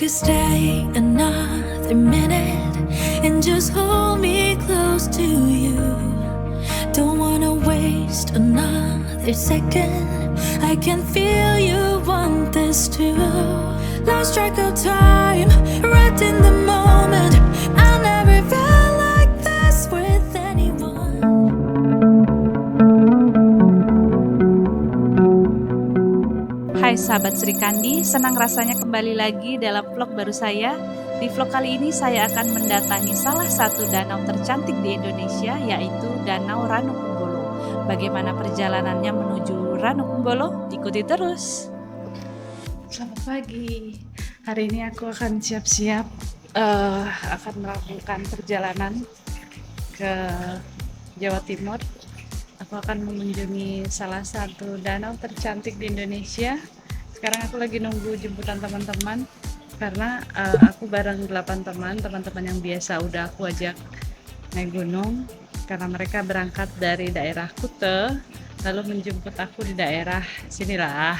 could stay another minute and just hold me close to you. Don't wanna waste another second. I can feel you want this too. Lost track of time, wrapped in the moment. I never felt like this with anyone. Hai sahabat Sri Kandi, senang rasanya kembali lagi dalam vlog baru saya. Di vlog kali ini saya akan mendatangi salah satu danau tercantik di Indonesia, yaitu Danau Ranukumbolo. Bagaimana perjalanannya menuju Ranukumbolo? Ikuti terus. Selamat pagi. Hari ini aku akan siap-siap akan melakukan perjalanan ke Jawa Timur. Aku akan mengunjungi salah satu danau tercantik di Indonesia. Sekarang aku lagi nunggu jemputan teman-teman karena aku bareng 8 teman-teman yang biasa udah aku ajak naik gunung, karena mereka berangkat dari daerah Kute lalu menjemput aku di daerah sinilah.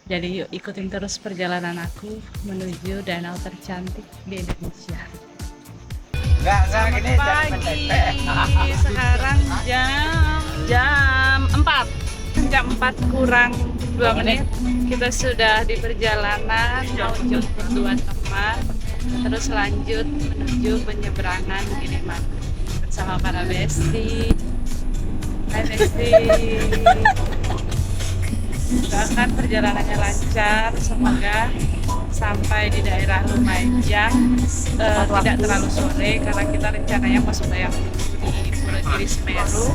Jadi yuk ikutin terus perjalanan aku menuju danau tercantik di Indonesia. Selamat pagi. Sekarang jam 4 kurang 2 menit. Kita sudah di perjalanan mau jemput 2 teman, terus lanjut menuju penyeberangan Gilimanuk bersama para besti. Hai besti. Doakan perjalanannya lancar, semoga sampai di daerah Lumajang tidak terlalu sore, karena kita rencananya mau sembahyang di Pulau Gili Semeru,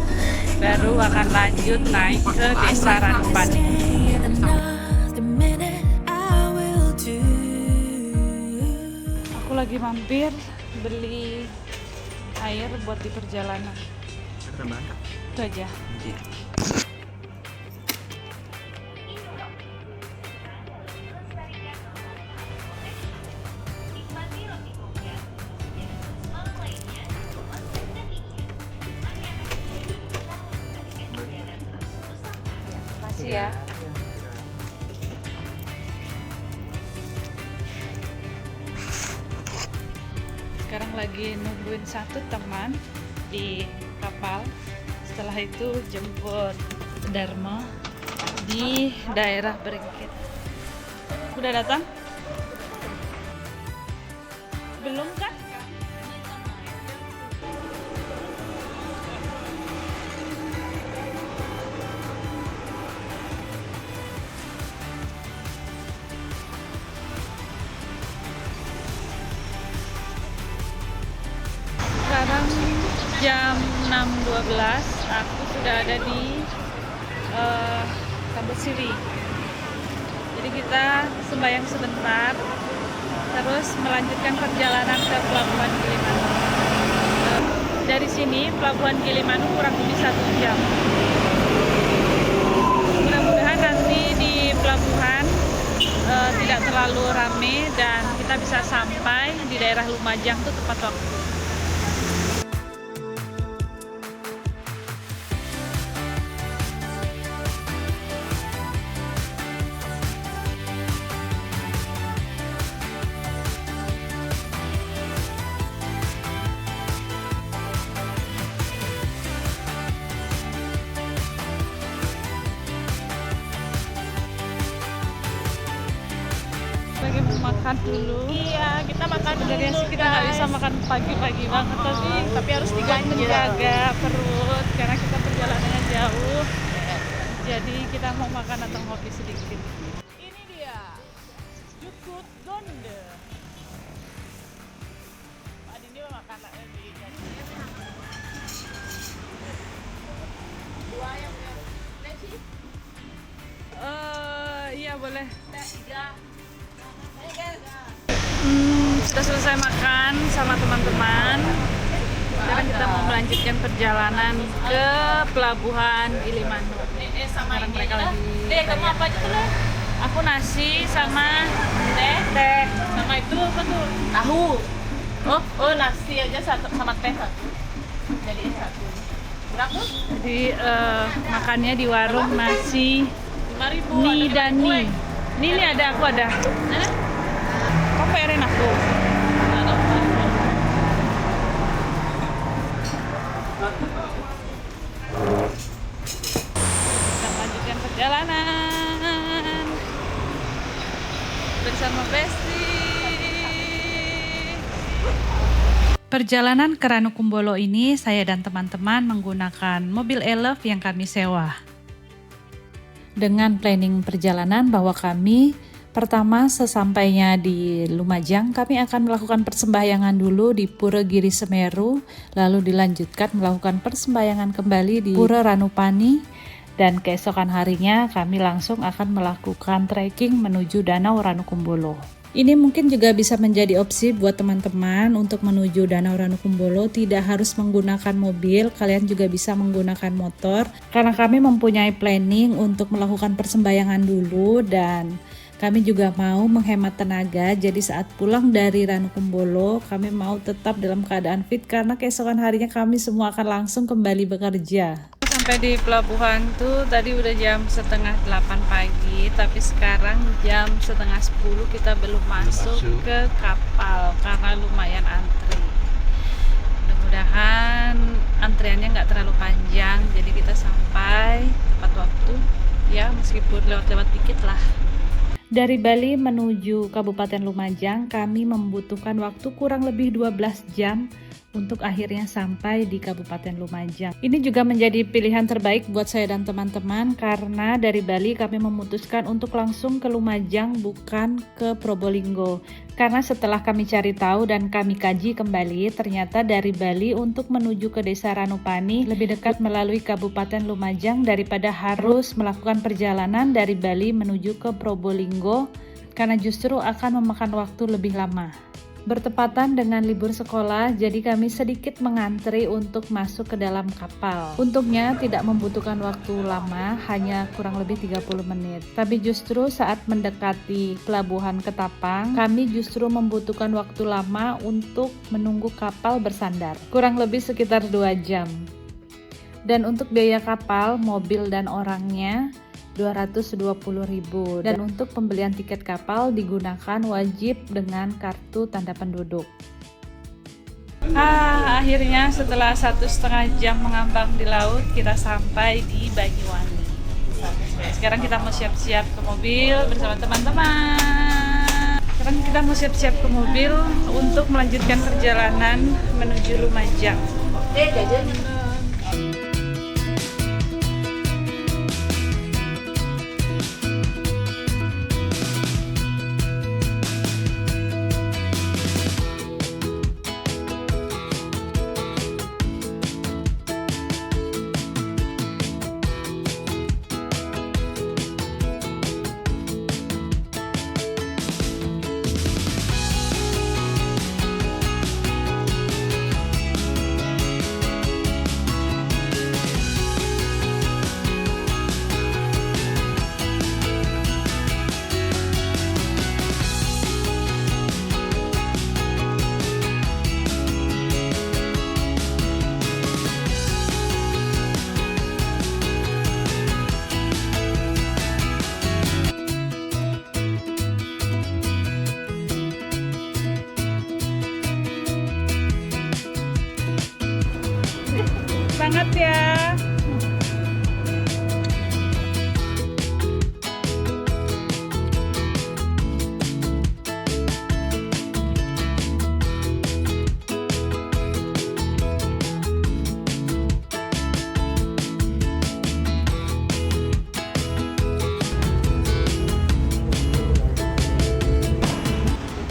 baru akan lanjut naik ke Desa Ranupani. Aku lagi mampir beli air buat di perjalanan. Itu aja. Ya. Sekarang lagi nungguin satu teman di kapal. Setelah itu jemput Dharma di daerah Beringkit. Udah datang? Belum kan? Sekarang jam 6.12, aku sudah ada di Tambosiri. Jadi kita sembahyang sebentar, terus melanjutkan perjalanan ke Pelabuhan Gilimanuk. Dari sini Pelabuhan Gilimanuk kurang lebih 1 jam. Mudah-mudahan nanti di pelabuhan tidak terlalu rame dan kita bisa sampai di daerah Lumajang tuh tepat waktu. Lagi mau makan dulu. Iya, kita makan Sebenarnya dulu, sih kita nggak guys. bisa makan pagi-pagi banget, tapi harus buat diganjel. menjaga perut karena kita perjalanannya jauh. Jadi kita mau makan atau ngopi sedikit. Ini dia, Jukut Donde. Pak Dini mau makan lagi. Dua yang leci. Iya boleh. Tiga. Sudah selesai makan sama teman-teman. Sekarang kita mau melanjutkan perjalanan ke Pelabuhan Gilimanuk. Sama Sekarang ini mereka aja. lagi Deh, kamu banyak. apa aja tuh, Le? Aku nasi sama Teh. teh. Sama itu apa tuh? Tahu. Oh, nasi aja satu sama teh satu. Jadi satu. Berapa? Jadi makannya di warung nasi 5.000. Ni dan Ni. Ini ada, aku ada. Mana? Tuh, ada platform. Kita lanjutkan perjalanan bersama Besti. Perjalanan ke Ranukumbolo ini saya dan teman-teman menggunakan mobil Elef yang kami sewa. Dengan planning perjalanan bahwa kami pertama sesampainya di Lumajang kami akan melakukan persembahyangan dulu di Pura Giri Semeru, lalu dilanjutkan melakukan persembahyangan kembali di Pura Ranupani, dan keesokan harinya kami langsung akan melakukan trekking menuju Danau Ranukumbolo. Ini mungkin juga bisa menjadi opsi buat teman-teman untuk menuju Danau Ranukumbolo, tidak harus menggunakan mobil, kalian juga bisa menggunakan motor. Karena kami mempunyai planning untuk melakukan persembahyangan dulu dan kami juga mau menghemat tenaga, jadi saat pulang dari Ranukumbolo kami mau tetap dalam keadaan fit karena keesokan harinya kami semua akan langsung kembali bekerja. Sampai di pelabuhan tuh tadi udah jam 7:30 pagi, tapi sekarang jam 9:30 kita belum masuk ke kapal karena lumayan antri. Mudah-mudahan antriannya nggak terlalu panjang, jadi kita sampai tepat waktu ya, meskipun lewat-lewat dikit lah. Dari Bali menuju Kabupaten Lumajang kami membutuhkan waktu kurang lebih 12 jam untuk akhirnya sampai di Kabupaten Lumajang. Ini juga menjadi pilihan terbaik buat saya dan teman-teman karena dari Bali kami memutuskan untuk langsung ke Lumajang bukan ke Probolinggo. Karena setelah kami cari tahu dan kami kaji kembali, ternyata dari Bali untuk menuju ke Desa Ranupani lebih dekat melalui Kabupaten Lumajang daripada harus melakukan perjalanan dari Bali menuju ke Probolinggo karena justru akan memakan waktu lebih lama. Bertepatan dengan libur sekolah, jadi kami sedikit mengantri untuk masuk ke dalam kapal. Untungnya tidak membutuhkan waktu lama, hanya kurang lebih 30 menit. Tapi justru saat mendekati pelabuhan Ketapang, kami justru membutuhkan waktu lama untuk menunggu kapal bersandar. Kurang lebih sekitar 2 jam. Dan untuk biaya kapal, mobil dan orangnya 220.000, dan untuk pembelian tiket kapal digunakan wajib dengan kartu tanda penduduk. Akhirnya setelah 1,5 jam mengambang di laut kita sampai di Banyuwangi. Sekarang kita mau siap-siap ke mobil bersama teman-teman. Sekarang kita mau siap-siap ke mobil untuk melanjutkan perjalanan menuju Lumajang. Semangat ya.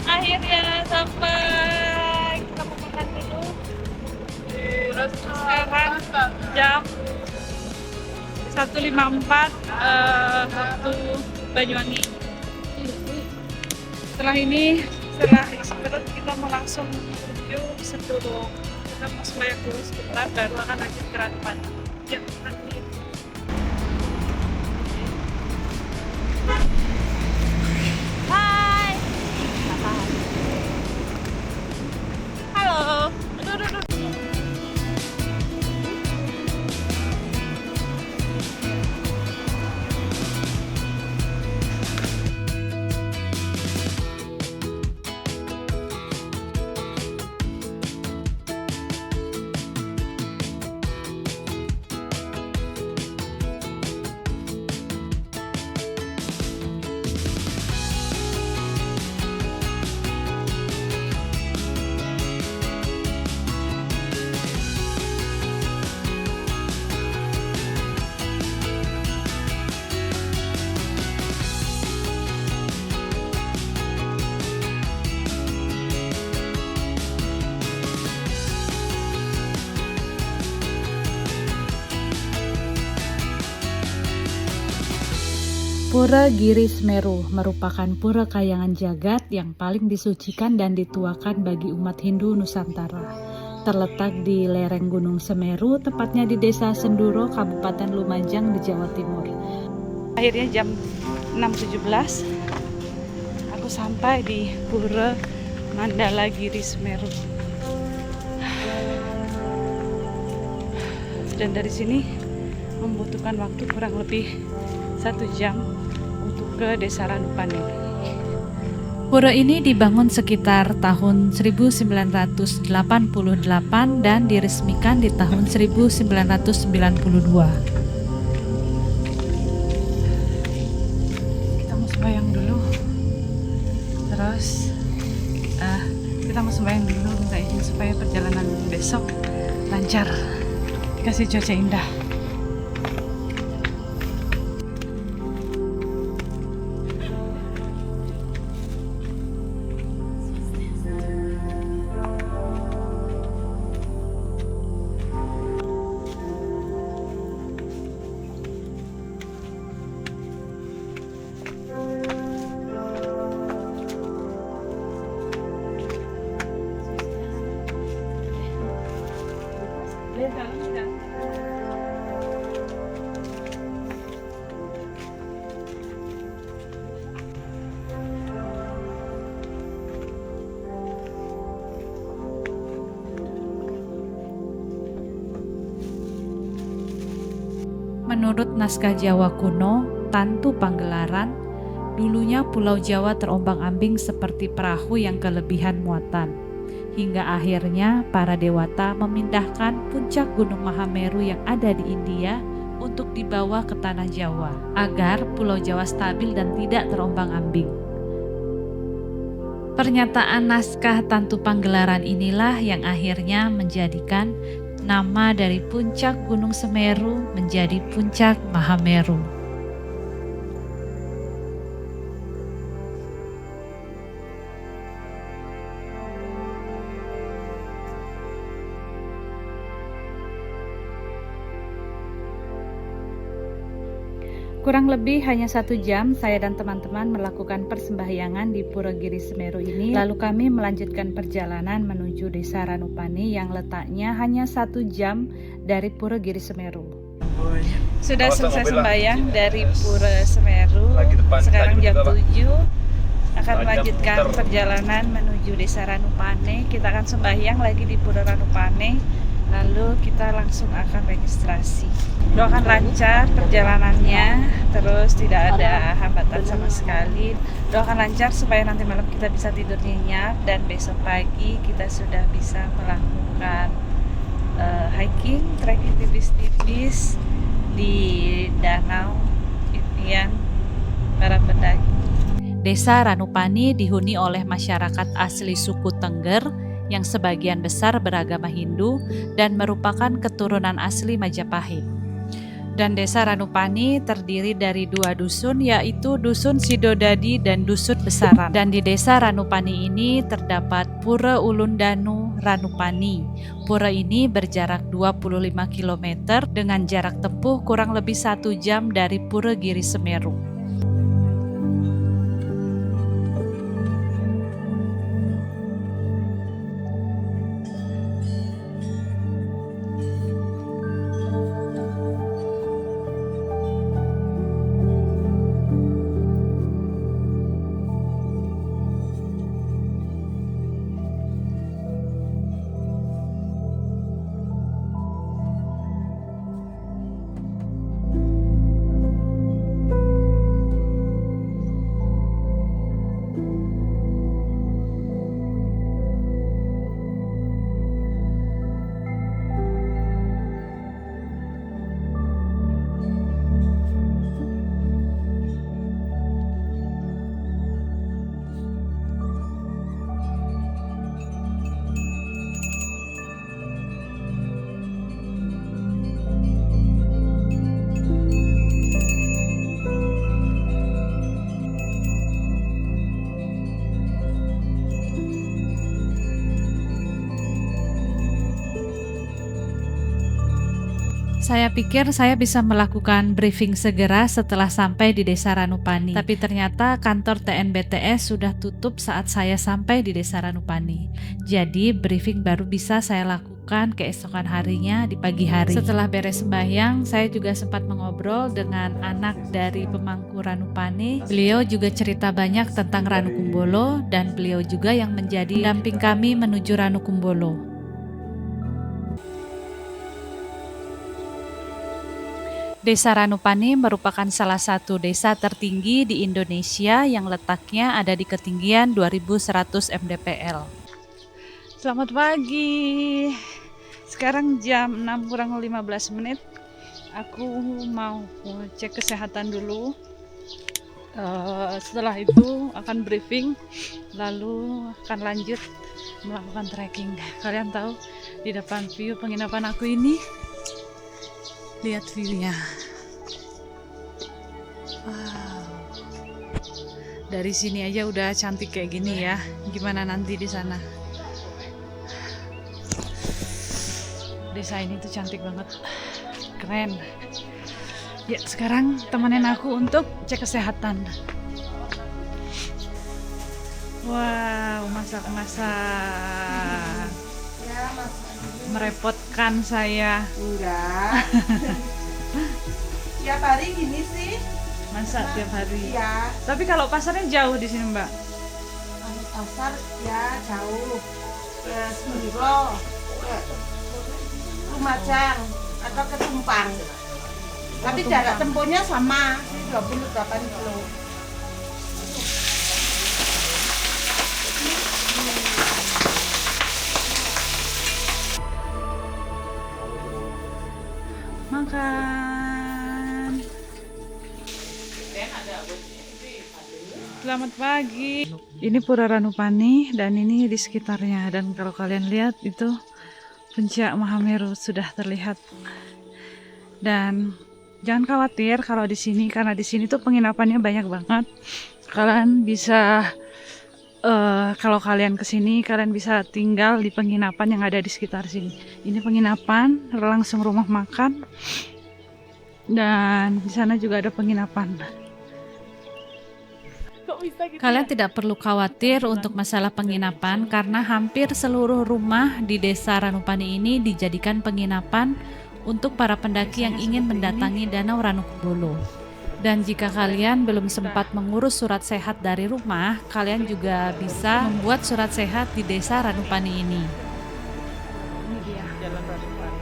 Akhirnya sampai. Kita mau makan dulu. Sekarang jam 1.54 waktu Banyuwangi. Setelah ini, setelah isi perut kita mau langsung menuju Sendulung. Kita mau sembahyang dulu sebentar, baru akan lanjut ke Ranupani. Ya, nanti. Hai. Halo. Aduh. Pura Giri Semeru merupakan pura kayangan jagat yang paling disucikan dan dituakan bagi umat Hindu Nusantara. Terletak di lereng Gunung Semeru, tepatnya di Desa Senduro, Kabupaten Lumajang di Jawa Timur. Akhirnya jam 6.17 aku sampai di Pura Mandala Giri Semeru. Dan dari sini membutuhkan waktu kurang lebih 1 jam untuk ke Desa Ranupani. Pura ini dibangun sekitar tahun 1988 dan diresmikan di tahun 1992. Kita mau sembahyang dulu. Terus kita mau sembahyang dulu, minta izin supaya perjalanan besok lancar. Dikasih cuaca indah. Menurut naskah Jawa kuno, Tantu Panggelaran, dulunya Pulau Jawa terombang-ambing seperti perahu yang kelebihan muatan. Hingga akhirnya para dewata memindahkan puncak Gunung Mahameru yang ada di India untuk dibawa ke tanah Jawa, agar Pulau Jawa stabil dan tidak terombang-ambing. Pernyataan naskah Tantu Panggelaran inilah yang akhirnya menjadikan nama dari puncak Gunung Semeru menjadi puncak Mahameru. Kurang lebih hanya 1 jam saya dan teman-teman melakukan persembahyangan di Pura Giri Semeru ini. Lalu kami melanjutkan perjalanan menuju Desa Ranupani yang letaknya hanya 1 jam dari Pura Giri Semeru. Sudah selesai sembahyang dari Pura Semeru. Sekarang jam 7 akan melanjutkan perjalanan menuju Desa Ranupane. Kita akan sembahyang lagi di Pura Ranupane. Lalu kita langsung akan registrasi. Doakan lancar perjalanannya, terus tidak ada hambatan sama sekali. Doakan lancar supaya nanti malam kita bisa tidur nyenyak dan besok pagi kita sudah bisa melakukan hiking, trekking tipis-tipis di danau impian para pendaki. Desa Ranupani dihuni oleh masyarakat asli suku Tengger yang sebagian besar beragama Hindu dan merupakan keturunan asli Majapahit. Dan Desa Ranupani terdiri dari 2 dusun, yaitu Dusun Sidodadi dan Dusun Besaran. Dan di Desa Ranupani ini terdapat Pura Ulundanu Ranupani. Pura ini berjarak 25 km dengan jarak tempuh kurang lebih 1 jam dari Pura Giri Semeru. Saya pikir saya bisa melakukan briefing segera setelah sampai di Desa Ranupani. Tapi ternyata kantor TNBTS sudah tutup saat saya sampai di Desa Ranupani. Jadi briefing baru bisa saya lakukan keesokan harinya di pagi hari. Setelah beres sembahyang, saya juga sempat mengobrol dengan anak dari pemangku Ranupani. Beliau juga cerita banyak tentang Ranukumbolo dan beliau juga yang menjadi pendamping kami menuju Ranukumbolo. Desa Ranupani merupakan salah satu desa tertinggi di Indonesia yang letaknya ada di ketinggian 2100 mdpl. Selamat pagi. Sekarang jam 6 kurang 15 menit. Aku mau cek kesehatan dulu. Setelah itu akan briefing, lalu akan lanjut melakukan trekking. Kalian tahu di depan view penginapan aku ini, lihat view-nya. Wow. Dari sini aja udah cantik kayak gini ya. Gimana nanti di sana? Desa ini tuh cantik banget. Keren. Ya, sekarang temenin aku untuk cek kesehatan. Wow, masak-masak. Merepotkan saya. Enggak. Tiap hari gini sih. Masak tiap hari. Ya, Tapi kalau pasarnya jauh di sini, Mbak. kalau pasar ya jauh. Ke Senduro, ke Lumajang atau ke Tumpang. Tapi jarak tempuhnya sama, 28 kilo. Makan. Selamat pagi. Ini Pura Ranupani dan ini di sekitarnya. Dan kalau kalian lihat itu puncak Mahameru sudah terlihat. Dan jangan khawatir kalau di sini, karena di sini tuh penginapannya banyak banget. Kalian bisa kalau kalian kesini, kalian bisa tinggal di penginapan yang ada di sekitar sini. Ini penginapan, langsung rumah makan, dan di sana juga ada penginapan. Kalian tidak perlu khawatir untuk masalah penginapan karena hampir seluruh rumah di Desa Ranupani ini dijadikan penginapan untuk para pendaki yang ingin mendatangi Danau Ranukumbolo. Dan jika kalian belum sempat mengurus surat sehat dari rumah, kalian juga bisa membuat surat sehat di Desa Ranupani ini. Ini dia Jalan Ranupani.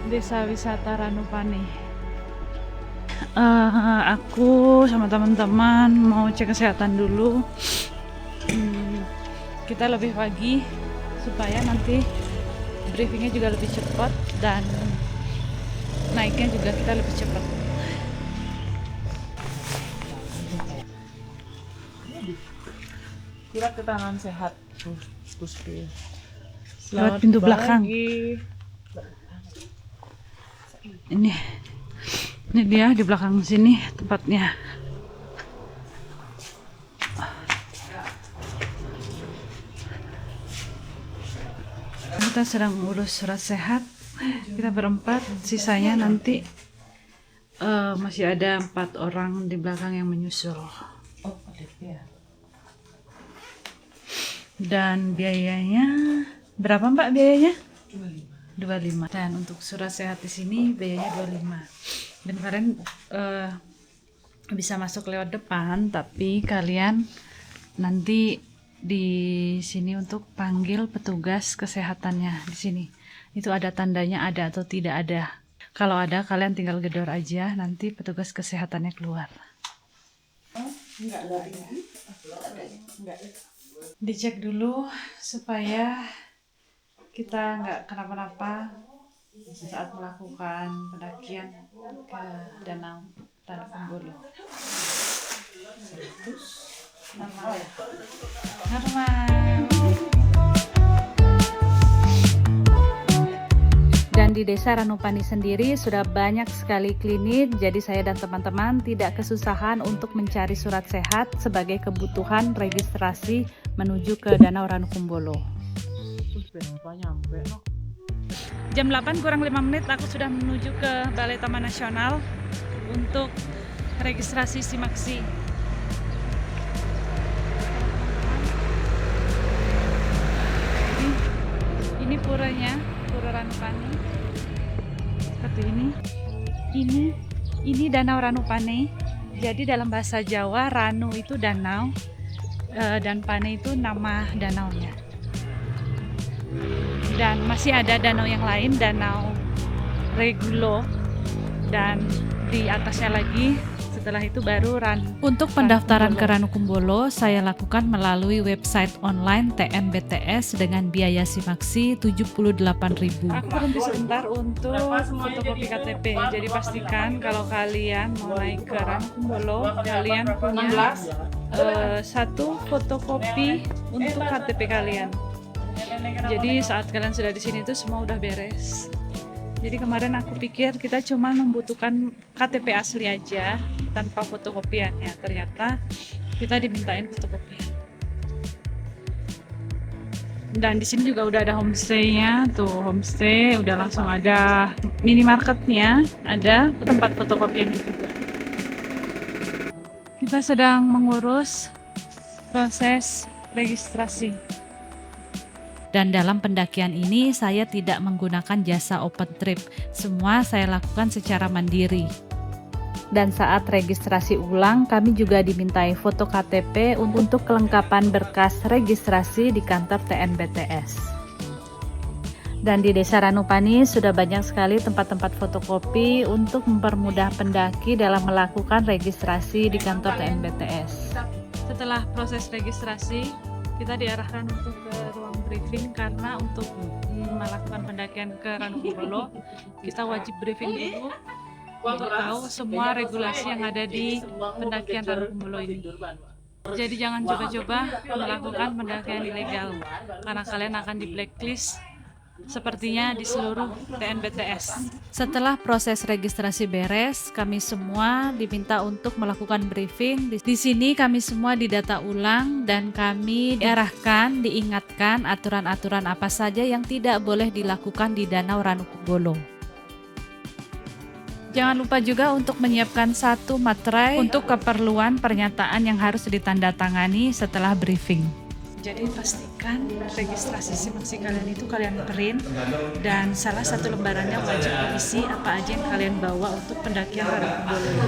Desa Wisata Ranupani. Aku sama teman-teman mau cek kesehatan dulu. Kita lebih pagi supaya nanti briefingnya juga lebih cepat dan naiknya juga kita lebih cepat. Kira ke tangan sehat. Lewat pintu belakang. Ini dia di belakang sini tempatnya. Kita sedang urus surat sehat. Kita berempat, sisanya nanti masih ada 4 orang di belakang yang menyusul. Dan biayanya berapa, Mbak, biayanya? 25. Dan untuk surat sehat di sini biayanya 25. Dan kalian bisa masuk lewat depan, tapi kalian nanti di sini untuk panggil petugas kesehatannya di sini. Itu ada tandanya ada atau tidak ada. Kalau ada, kalian tinggal gedor aja, nanti petugas kesehatannya keluar. Dicek dulu supaya kita nggak kenapa-napa saat melakukan pendakian ke Danau Ranukumbolo. Normal. Dan di Desa Ranupani sendiri sudah banyak sekali klinik, jadi saya dan teman-teman tidak kesusahan untuk mencari surat sehat sebagai kebutuhan registrasi menuju ke Danau Ranukumbolo. Jam 8 kurang 5 menit aku sudah menuju ke Balai Taman Nasional untuk registrasi SIMAKSI. Ini puranya, Pura Ranupane. Seperti ini. Ini Danau Ranupane. Jadi dalam bahasa Jawa, Ranu itu danau dan Pane itu nama danaunya. Dan masih ada danau yang lain, Danau Regulo, dan di atasnya lagi setelah itu baru Ranu. Untuk pendaftaran ke Ranukumbolo saya lakukan melalui website online TNBTS dengan biaya SIMAKSI Rp78.000. Aku berhenti sebentar untuk fotokopi KTP. Jadi pastikan kalau kalian mau naik ke Ranukumbolo, kalian punya satu fotokopi untuk KTP kalian. Jadi saat kalian sudah di sini itu semua udah beres. Jadi kemarin aku pikir kita cuma membutuhkan KTP asli aja tanpa fotokopiannya. Ternyata kita dimintain fotokopian. Dan di sini juga udah ada homestay-nya. Tuh homestay udah langsung ada minimarketnya, ada tempat fotokopian juga. Kita sedang mengurus proses registrasi. Dan dalam pendakian ini saya tidak menggunakan jasa open trip, semua saya lakukan secara mandiri. Dan saat registrasi ulang, kami juga dimintai foto KTP untuk kelengkapan berkas registrasi di kantor TNBTS. Dan di Desa Ranupane sudah banyak sekali tempat-tempat fotokopi untuk mempermudah pendaki dalam melakukan registrasi di kantor TNBTS. Setelah proses registrasi, kita diarahkan untuk ke ruang briefing karena untuk melakukan pendakian ke Ranukumbolo kita wajib briefing dulu untuk tahu semua regulasi yang ada di pendakian Ranukumbolo ini. Jadi jangan coba-coba melakukan pendakian ilegal karena kalian akan di blacklist sepertinya di seluruh TNBTS. Setelah proses registrasi beres, kami semua diminta untuk melakukan briefing. Di sini kami semua didata ulang dan kami diarahkan, diingatkan aturan-aturan apa saja yang tidak boleh dilakukan di Danau Ranukumbolo. Jangan lupa juga untuk menyiapkan satu materai untuk keperluan pernyataan yang harus ditandatangani setelah briefing. Jadi pastikan registrasi SIMAKSI kalian itu kalian print dan salah satu lembarannya wajib diisi apa aja yang kalian bawa untuk pendakian Ranukumbolo.